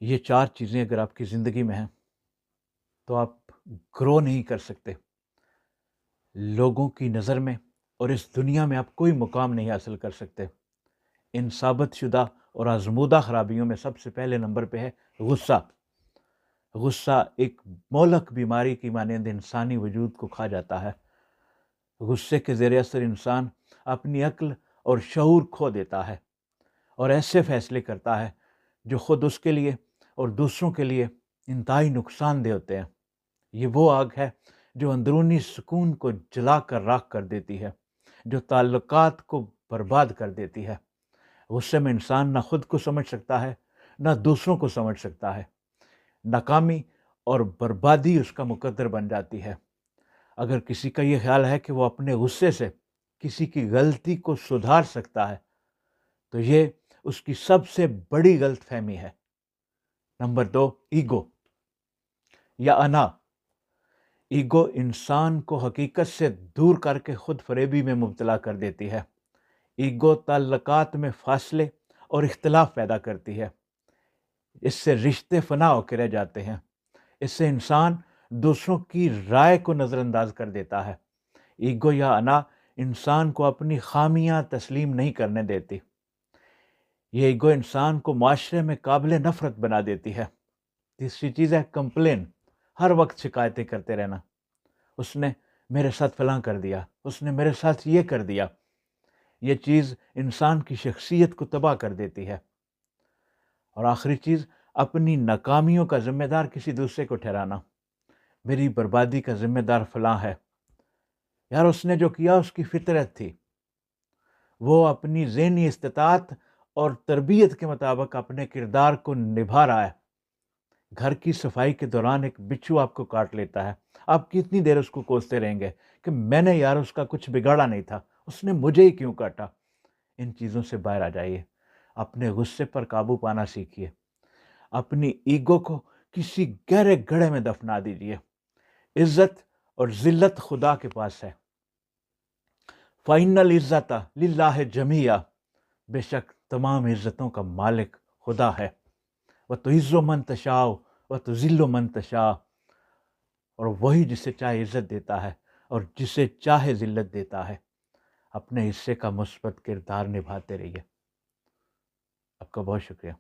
یہ چار چیزیں اگر آپ کی زندگی میں ہیں تو آپ گرو نہیں کر سکتے. لوگوں کی نظر میں اور اس دنیا میں آپ کوئی مقام نہیں حاصل کر سکتے. ان ثابت شدہ اور آزمودہ خرابیوں میں سب سے پہلے نمبر پہ ہے غصہ. غصہ ایک مہلک بیماری کی مانند انسانی وجود کو کھا جاتا ہے. غصے کے زیر اثر انسان اپنی عقل اور شعور کھو دیتا ہے اور ایسے فیصلے کرتا ہے جو خود اس کے لیے اور دوسروں کے لیے انتہائی نقصان دہ ہوتے ہیں. یہ وہ آگ ہے جو اندرونی سکون کو جلا کر راکھ کر دیتی ہے، جو تعلقات کو برباد کر دیتی ہے. غصے میں انسان نہ خود کو سمجھ سکتا ہے نہ دوسروں کو سمجھ سکتا ہے. ناکامی اور بربادی اس کا مقدر بن جاتی ہے. اگر کسی کا یہ خیال ہے کہ وہ اپنے غصے سے کسی کی غلطی کو سدھار سکتا ہے تو یہ اس کی سب سے بڑی غلط فہمی ہے. نمبر 2، ایگو یا انا. ایگو انسان کو حقیقت سے دور کر کے خود فریبی میں مبتلا کر دیتی ہے. ایگو تعلقات میں فاصلے اور اختلاف پیدا کرتی ہے. اس سے رشتے فنا ہو کے رہ جاتے ہیں. اس سے انسان دوسروں کی رائے کو نظر انداز کر دیتا ہے. ایگو یا انا انسان کو اپنی خامیاں تسلیم نہیں کرنے دیتی. یہ ایگو انسان کو معاشرے میں قابل نفرت بنا دیتی ہے. تیسری چیز ہے کمپلین. ہر وقت شکایتیں کرتے رہنا. اس نے میرے ساتھ فلاں کر دیا، اس نے میرے ساتھ یہ کر دیا. یہ چیز انسان کی شخصیت کو تباہ کر دیتی ہے. اور آخری چیز، اپنی ناکامیوں کا ذمہ دار کسی دوسرے کو ٹھہرانا. میری بربادی کا ذمہ دار فلاں ہے. یار اس نے جو کیا اس کی فطرت تھی. وہ اپنی ذہنی استطاعت اور تربیت کے مطابق اپنے کردار کو نبھا رہا ہے. گھر کی صفائی کے دوران ایک بچھو آپ کو کاٹ لیتا ہے، آپ کتنی دیر اس کو کوستے رہیں گے کہ میں نے یار اس کا کچھ بگاڑا نہیں تھا، اس نے مجھے ہی کیوں کاٹا. ان چیزوں سے باہر آ جائیے. اپنے غصے پر قابو پانا سیکھیے. اپنی ایگو کو کسی گہرے گڑھے میں دفنا دیجیے. عزت اور ذلت خدا کے پاس ہے. فَإِنَّ الْعِزَّةَ لِلَّهِ جَمِيعًا. بے شک تمام عزتوں کا مالک خدا ہے. وَتُعِزُّ مَن تَشَاءُ وَتُذِلُّ مَن تَشَاءُ. اور وہی جسے چاہے عزت دیتا ہے اور جسے چاہے ذلت دیتا ہے. اپنے حصے کا مثبت کردار نبھاتے رہیے. آپ کا بہت شکریہ.